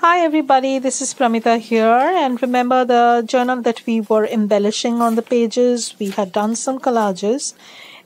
Hi everybody, this is Pramita here, and remember the journal that we were embellishing on the pages. We had done some collages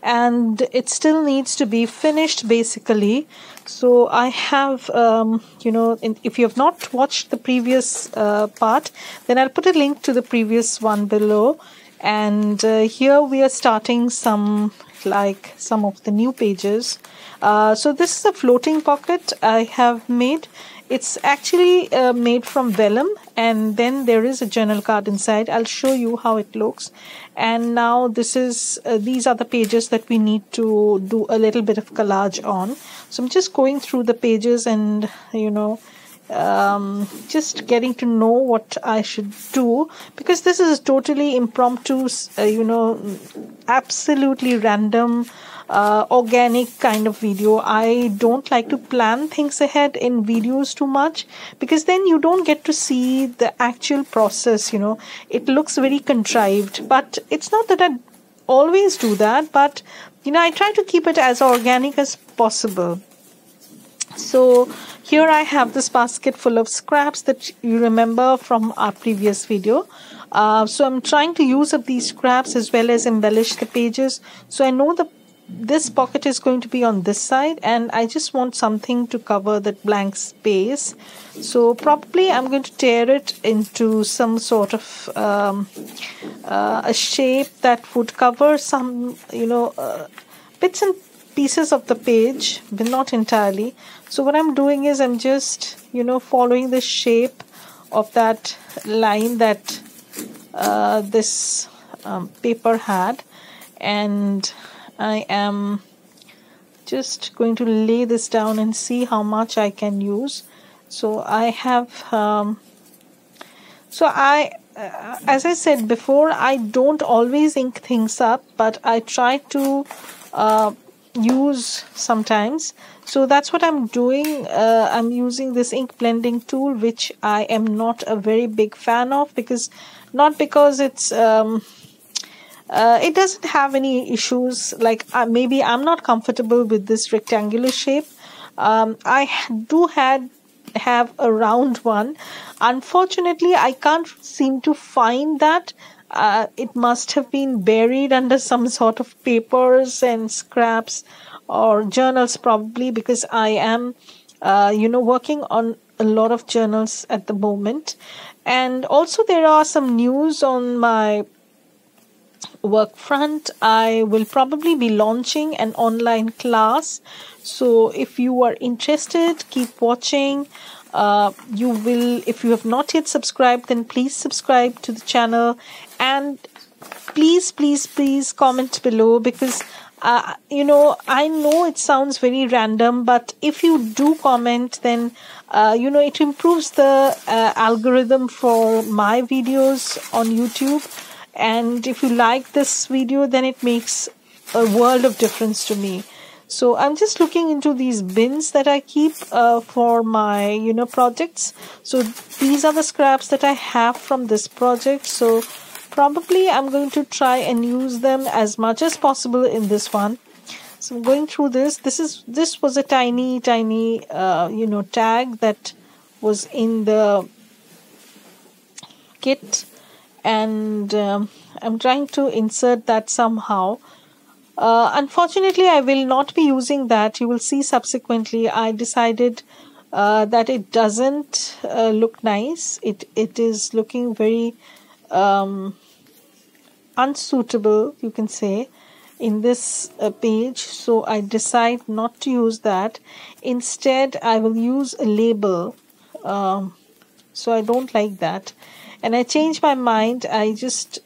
and it still needs to be finished basically. So I have, if you have not watched the previous part, then I'll put a link to the previous one below. And here we are starting some of the new pages. So this is a floating pocket I have made. It's actually made from vellum, and then there is a journal card inside. I'll show you how it looks. And now this is these are the pages that we need to do a little bit of collage on. So I'm just going through the pages and just getting to know what I should do, because this is totally impromptu, absolutely random, organic kind of video. I don't like to plan things ahead in videos too much, because then you don't get to see the actual process. It looks very contrived, but it's not that I always do that, but I try to keep it as organic as possible. So here I have this basket full of scraps that you remember from our previous video. So I'm trying to use up these scraps as well as embellish the pages. So I know this pocket is going to be on this side, and I just want something to cover that blank space. So probably I'm going to tear it into some sort of a shape that would cover some bits and pieces of the page, but not entirely. So what I'm doing is I'm just following the shape of that line that this paper had, and I am just going to lay this down and see how much I can use. So I have as I said before, I don't always ink things up, but I try to use sometimes. So that's what I'm doing. I'm using this ink blending tool, which I am not a very big fan of, because it's it doesn't have any issues. Like maybe I'm not comfortable with this rectangular shape. I do have a round one. Unfortunately, I can't seem to find that. It must have been buried under some sort of papers and scraps or journals probably, because I am working on a lot of journals at the moment. And also there are some news on my work front. I will probably be launching an online class. So if you are interested, keep watching. If you have not yet subscribed, then please subscribe to the channel, and please comment below, because I know it sounds very random, but if you do comment, then it improves the algorithm for my videos on YouTube. And if you like this video, then it makes a world of difference to me. So I'm just looking into these bins that I keep for my projects. So these are the scraps that I have from this project. So probably I'm going to try and use them as much as possible in this one. So I'm going through this. This was a tiny tag that was in the kit, and I'm trying to insert that somehow. Unfortunately, I will not be using that. You will see subsequently I decided that it doesn't look nice. It is looking very unsuitable, you can say, in this page. So I decide not to use that. Instead, I will use a label. So I don't like that. And I changed my mind. I just,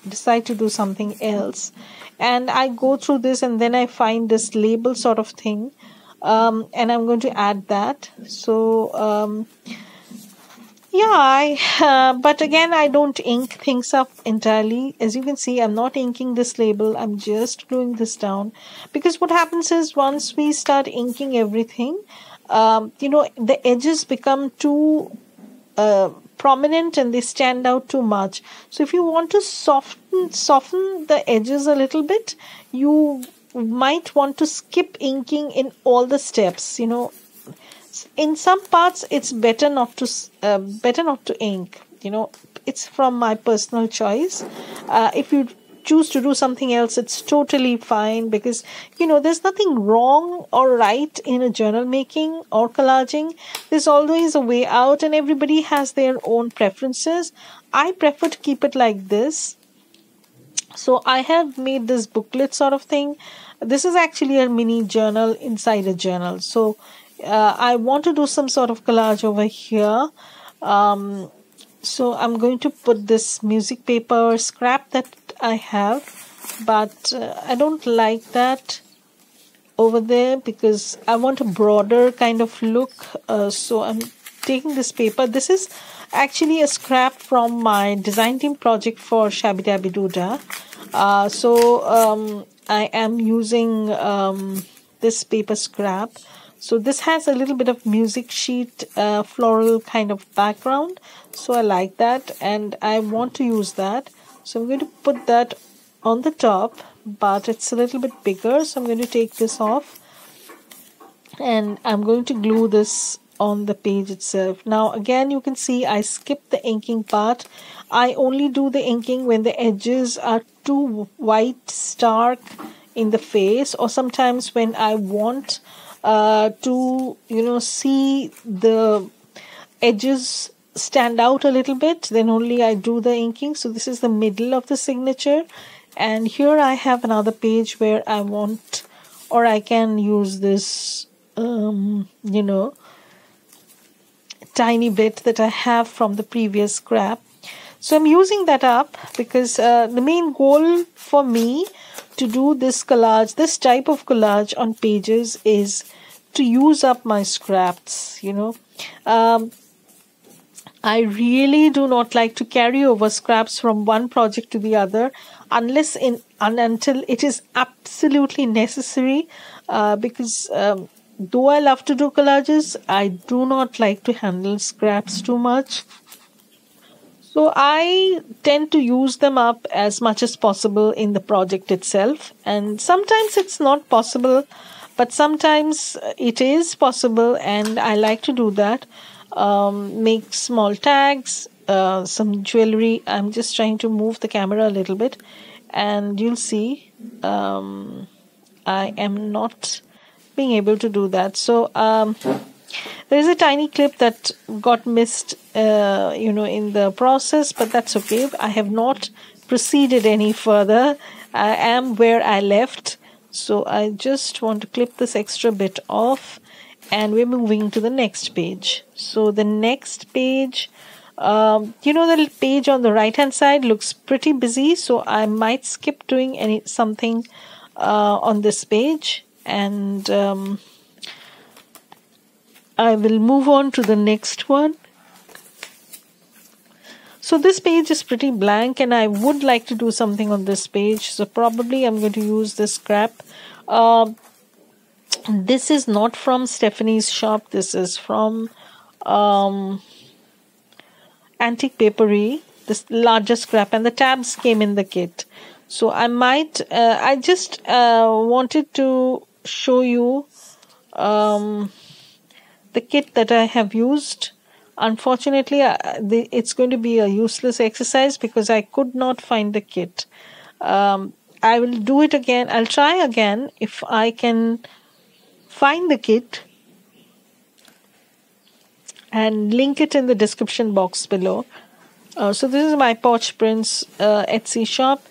decide to do something else. And I go through this, and then I find this label sort of thing. And I'm going to add that. So, but again, I don't ink things up entirely. As you can see, I'm not inking this label. I'm just gluing this down. Because what happens is, once we start inking everything, the edges become too prominent and they stand out too much. So if you want to soften the edges a little bit, you might want to skip inking in all the steps. in some parts it's better not to ink, you know. It's from my personal choice. If you choose to do something else, it's totally fine, because you know there's nothing wrong or right in a journal making or collaging. There's always a way out, and everybody has their own preferences. I prefer to keep it like this. So I have made this booklet sort of thing. This is actually a mini journal inside a journal. So I want to do some sort of collage over here. So I'm going to put this music paper scrap that I have, but I don't like that over there because I want a broader kind of look. So I'm taking this paper. This is actually a scrap from my design team project for Shabby Dabby Doodah. I am using this paper scrap. So this has a little bit of music sheet, floral kind of background. So I like that and I want to use that. So I'm going to put that on the top, but it's a little bit bigger. So I'm going to take this off and I'm going to glue this on the page itself. Now again, you can see I skipped the inking part. I only do the inking when the edges are too white, stark in the face, or sometimes when I want to, you know, see the edges stand out a little bit, then only I do the inking. So this is the middle of the signature, and here I have another page where I want, or I can use this you know, tiny bit that I have from the previous scrap. So I'm using that up because the main goal for me to do this collage, this type of collage on pages, is to use up my scraps, you know. I really do not like to carry over scraps from one project to the other unless until it is absolutely necessary, because though I love to do collages, I do not like to handle scraps too much. So I tend to use them up as much as possible in the project itself. And sometimes it's not possible, but sometimes it is possible, and I like to do that. Make small tags, some jewelry. I'm just trying to move the camera a little bit, and you'll see I am not being able to do that. So there is a tiny clip that got missed, you know, in the process, but that's okay. I have not proceeded any further. I am where I left. So I just want to clip this extra bit off, and we're moving to the next page. So the next page, you know, the page on the right hand side looks pretty busy, so I might skip doing something on this page, and I will move on to the next one. So this page is pretty blank and I would like to do something on this page. So probably I'm going to use this scrap. This is not from Stephanie's shop. This is from Antique Papery, this larger scrap, and the tabs came in the kit. So I might, I just wanted to show you the kit that I have used. Unfortunately, it's going to be a useless exercise because I could not find the kit. I will do it again. I'll try again if I can find the kit and link it in the description box below. So this is my Porch Prints Etsy shop,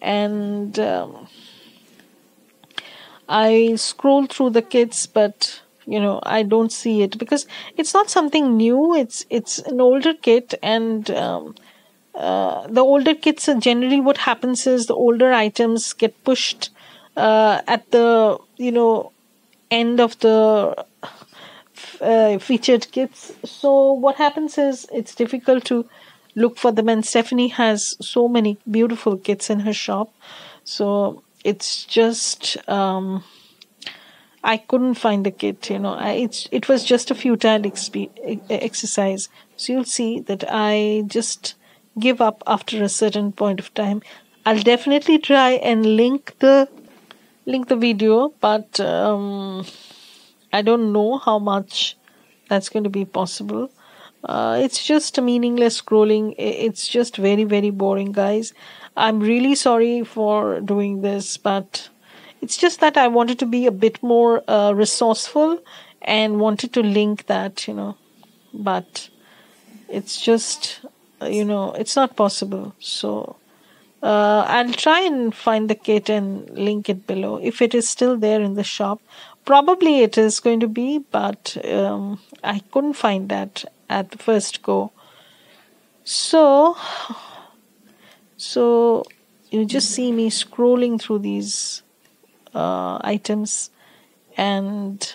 and I scroll through the kits, but you know, I don't see it because it's not something new. It's an older kit, and the older kits are generally, what happens is the older items get pushed at the, you know, end of the featured kits. So what happens is it's difficult to look for them, and Stephanie has so many beautiful kits in her shop. So it's just I couldn't find the kit, you know. It was just a futile exercise. So you'll see that I just give up after a certain point of time. I'll definitely try and link the video, but I don't know how much that's going to be possible. It's just meaningless scrolling. It's just very, very boring, guys. I'm really sorry for doing this, but it's just that I wanted to be a bit more resourceful and wanted to link that, but it's just, it's not possible. So I'll try and find the kit and link it below if it is still there in the shop. Probably it is going to be, but I couldn't find that at the first go. So, so you just see me scrolling through these items, and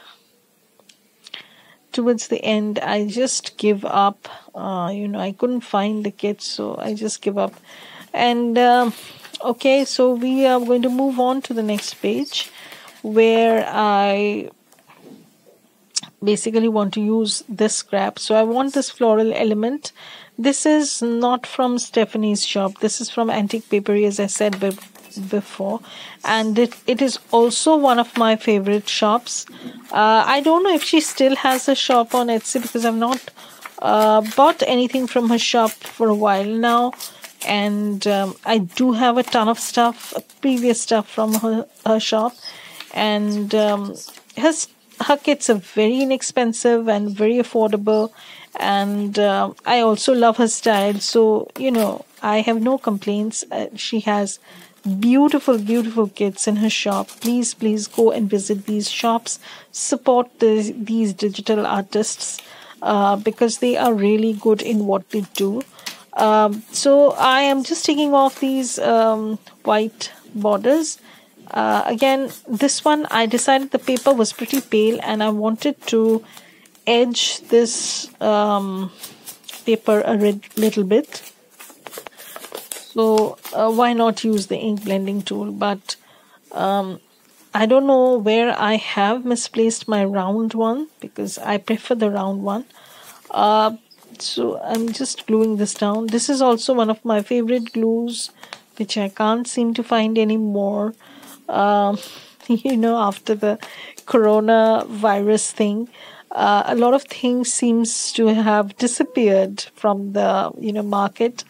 towards the end I just give up. I couldn't find the kit, so I just give up. And okay, so we are going to move on to the next page, where I basically want to use this scrap. So I want this floral element. This is not from Stephanie's shop. This is from Antique Papery, as I said before, and it is also one of my favorite shops. I don't know if she still has a shop on Etsy, because I've not bought anything from her shop for a while now, and I do have a ton of stuff, previous stuff from her shop, and her kits are very inexpensive and very affordable, and I also love her style, so I have no complaints. She has beautiful, beautiful kits in her shop. Please go and visit these shops, support these digital artists, because they are really good in what they do. So I am just taking off these white borders. Again, this one, I decided the paper was pretty pale and I wanted to edge this paper a little bit. So why not use the ink blending tool? But I don't know where I have misplaced my round one, because I prefer the round one. So I'm just gluing this down. This is also one of my favorite glues, which I can't seem to find anymore. After the coronavirus thing, a lot of things seems to have disappeared from the market,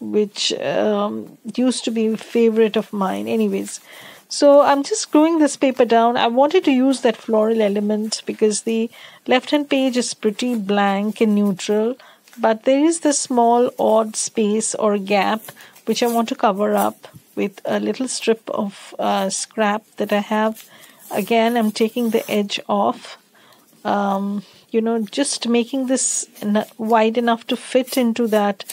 which used to be a favorite of mine. Anyways, so I'm just gluing this paper down. I wanted to use that floral element because the left hand page is pretty blank and neutral, but there is this small odd space or gap which I want to cover up with a little strip of scrap that I have. Again, I'm taking the edge off, just making this wide enough to fit into that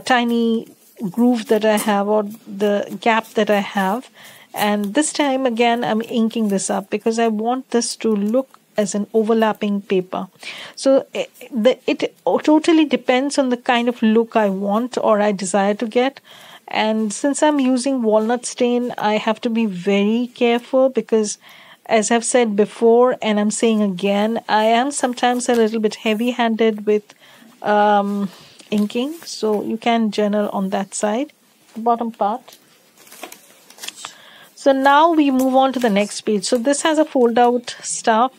tiny groove that I have, or the gap that I have. And this time again, I'm inking this up because I want this to look as an overlapping paper. So it totally depends on the kind of look I want or I desire to get. And since I'm using walnut stain, I have to be very careful because, as I've said before and I'm saying again, I am sometimes a little bit heavy-handed with inking. So you can journal on that side, the bottom part. So now we move on to the next page. So this has a fold-out stuff.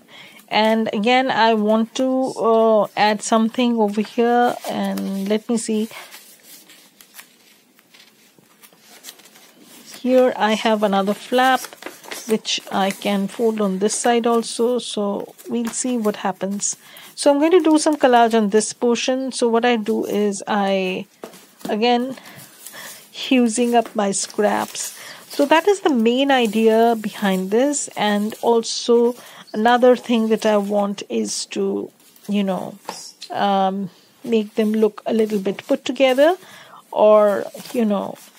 And again, I want to add something over here. And let me see. Here I have another flap, which I can fold on this side also. So we'll see what happens. So I'm going to do some collage on this portion. So what I do is again, using up my scraps. So that is the main idea behind this. And also another thing that I want is to, make them look a little bit put together or,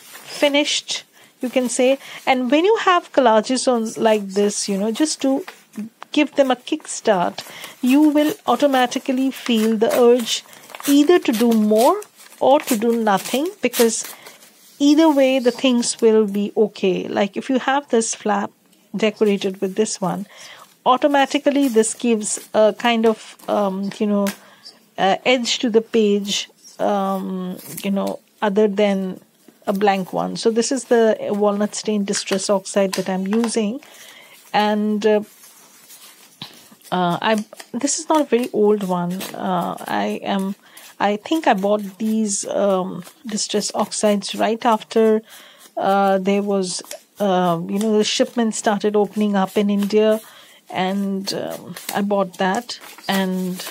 finished, you can say. And when you have collages on like this, just to give them a kickstart, you will automatically feel the urge either to do more or to do nothing, because either way the things will be okay. Like if you have this flap decorated with this one, automatically this gives a kind of edge to the page, other than a blank one. So this is the walnut stain distress oxide that I'm using, and this is not a very old one. I think I bought these distress oxides right after there was, the shipment started opening up in India, and I bought that, and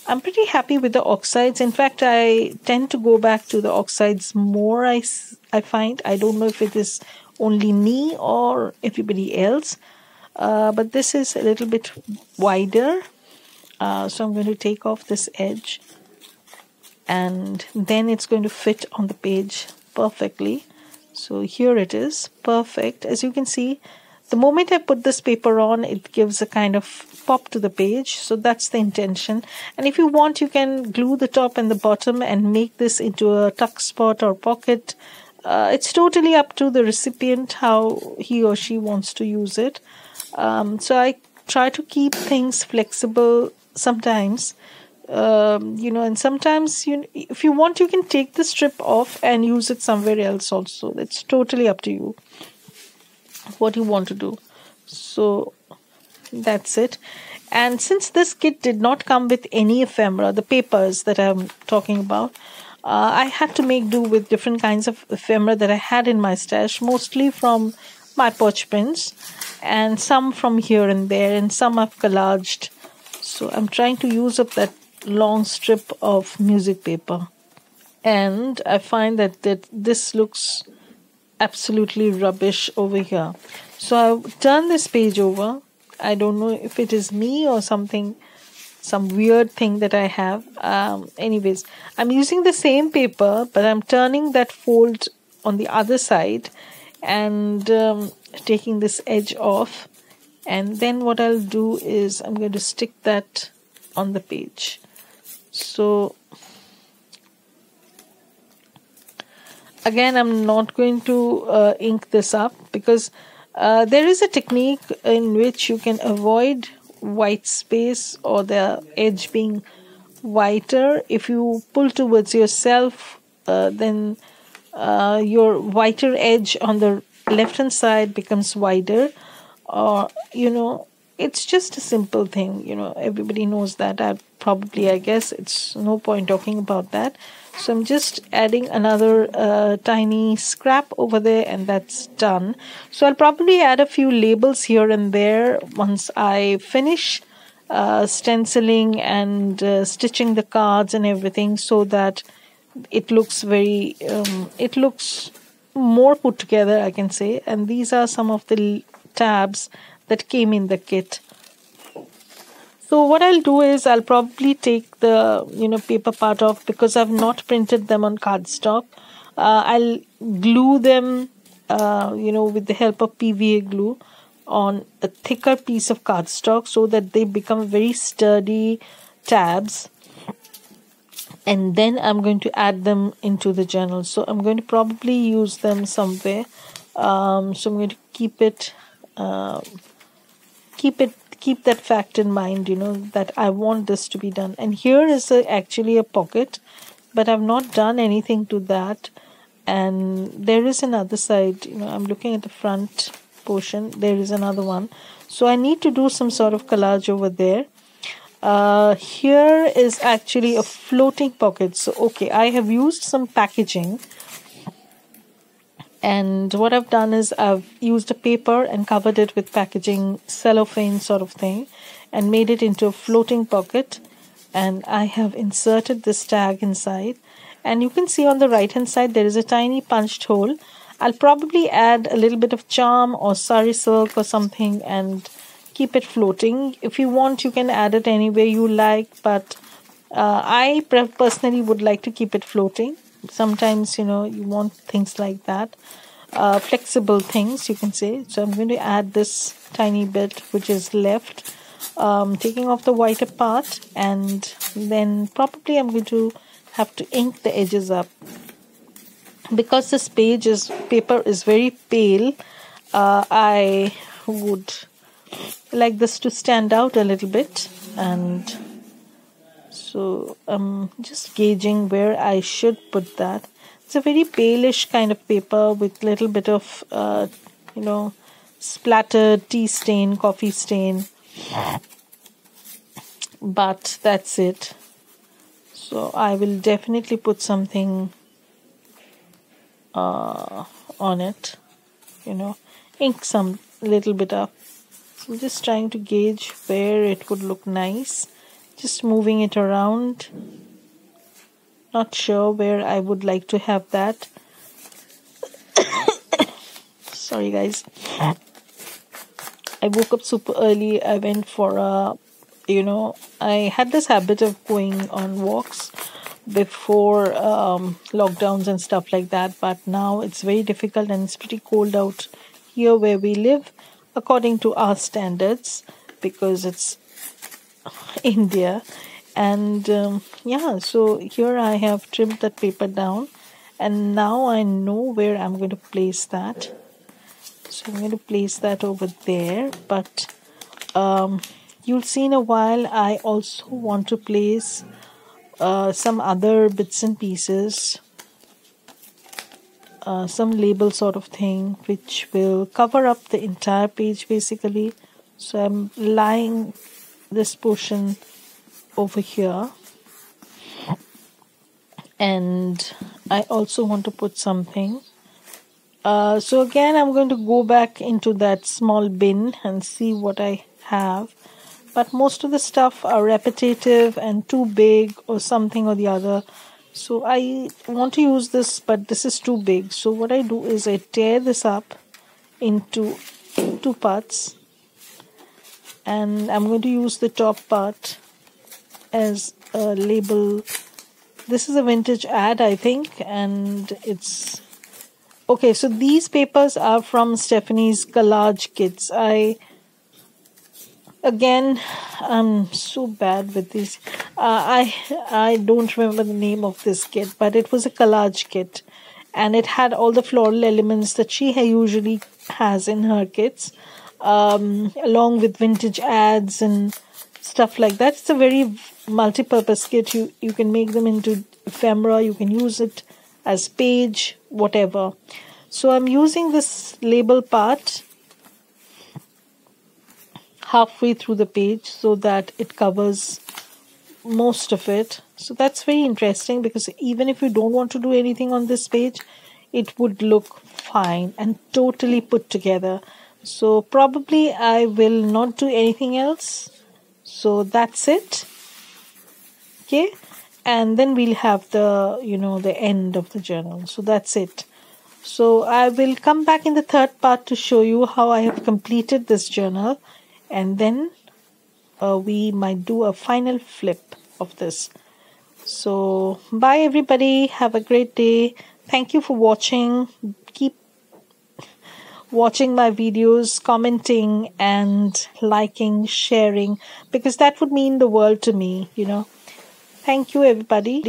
I'm pretty happy with the oxides. In fact, I tend to go back to the oxides more. I find, I don't know if it is only me or everybody else, but this is a little bit wider. So I'm going to take off this edge, and then it's going to fit on the page perfectly. So here it is, perfect. As you can see, the moment I put this paper on, it gives a kind of pop to the page. So that's the intention. And if you want, you can glue the top and the bottom and make this into a tuck spot or pocket. It's totally up to the recipient how he or she wants to use it. So I try to keep things flexible sometimes. And sometimes if you want, you can take the strip off and use it somewhere else also. It's totally up to you what you want to do. So that's it. And since this kit did not come with any ephemera, the papers that I'm talking about, I had to make do with different kinds of ephemera that I had in my stash, mostly from my perch prints, and some from here and there, and some I've collaged. So I'm trying to use up that long strip of music paper, and I find that this looks absolutely rubbish over here. So I've turned this page over. I don't know if it is me or something, some weird thing that I have. Anyways, I'm using the same paper, but I'm turning that fold on the other side and taking this edge off. And then what I'll do is I'm going to stick that on the page. So again, I'm not going to ink this up, because there is a technique in which you can avoid white space or the edge being whiter. If you pull towards yourself, then your whiter edge on the left hand side becomes wider. Or it's just a simple thing. Everybody knows that. I guess it's no point talking about that. So I'm just adding another tiny scrap over there, and that's done. So I'll probably add a few labels here and there once I finish stenciling and stitching the cards and everything, so that it looks it looks more put together, I can say. And these are some of the tabs that came in the kit. So what I'll do is I'll probably take the paper part off, because I've not printed them on cardstock. I'll glue them with the help of PVA glue on a thicker piece of cardstock, so that they become very sturdy tabs. And then I'm going to add them into the journal. So I'm going to probably use them somewhere. So I'm going to keep that fact in mind, that I want this to be done. And here is actually a pocket, but I've not done anything to that. And there is another side, I'm looking at the front portion. There is another one. So I need to do some sort of collage over there. Here is actually a floating pocket. So, okay, I have used some packaging. And what I've done is I've used a paper and covered it with packaging, cellophane sort of thing, and made it into a floating pocket. And I have inserted this tag inside. And you can see on the right hand side there is a tiny punched hole. I'll probably add a little bit of charm or sari silk or something and keep it floating. If you want, you can add it any way you like, but I personally would like to keep it floating. Sometimes, you want things like that. Flexible things, you can say. So I'm going to add this tiny bit which is left, taking off the whiter part, and then probably I'm going to have to ink the edges up. Because this paper is very pale, I would like this to stand out a little bit, and so I'm just gauging where I should put that. It's a very palish kind of paper with little bit of splattered tea stain, coffee stain. but that's it. So I will definitely put something on it, ink some little bit up. So I'm just trying to gauge where it would look nice, just moving it around. Not sure where I would like to have that. Sorry guys, I woke up super early. I went for I had this habit of going on walks before lockdowns and stuff like that, but now it's very difficult and it's pretty cold out here where we live, according to our standards, because it's India. And yeah, so here I have trimmed that paper down, and now I know where I'm going to place that. So I'm going to place that over there, but you'll see in a while I also want to place some other bits and pieces, some label sort of thing, which will cover up the entire page basically. So I'm lying this portion over here, and I also want to put something. So again, I'm going to go back into that small bin and see what I have. But most of the stuff are repetitive and too big or something or the other. So I want to use this, but this is too big. So what I do is I tear this up into two parts. And I'm going to use the top part as a label. This is a vintage ad, I think, and it's okay. So these papers are from Stephanie's Collage kits. I'm so bad with these. I don't remember the name of this kit, but it was a collage kit, and it had all the floral elements that she usually has in her kits, along with vintage ads and stuff like that. It's a very multi-purpose kit. You can make them into ephemera. You can use it as page, whatever. So I'm using this label part halfway through the page so that it covers most of it. So that's very interesting, because even if you don't want to do anything on this page, it would look fine and totally put together. So probably I will not do anything else. So that's it. Okay, and then we'll have the the end of the journal. So that's it. So I will come back in the third part to show you how I have completed this journal, and then we might do a final flip of this. So bye everybody, have a great day. Thank you for watching. Keep watching my videos, commenting and liking, sharing, because that would mean the world to me. Thank you everybody.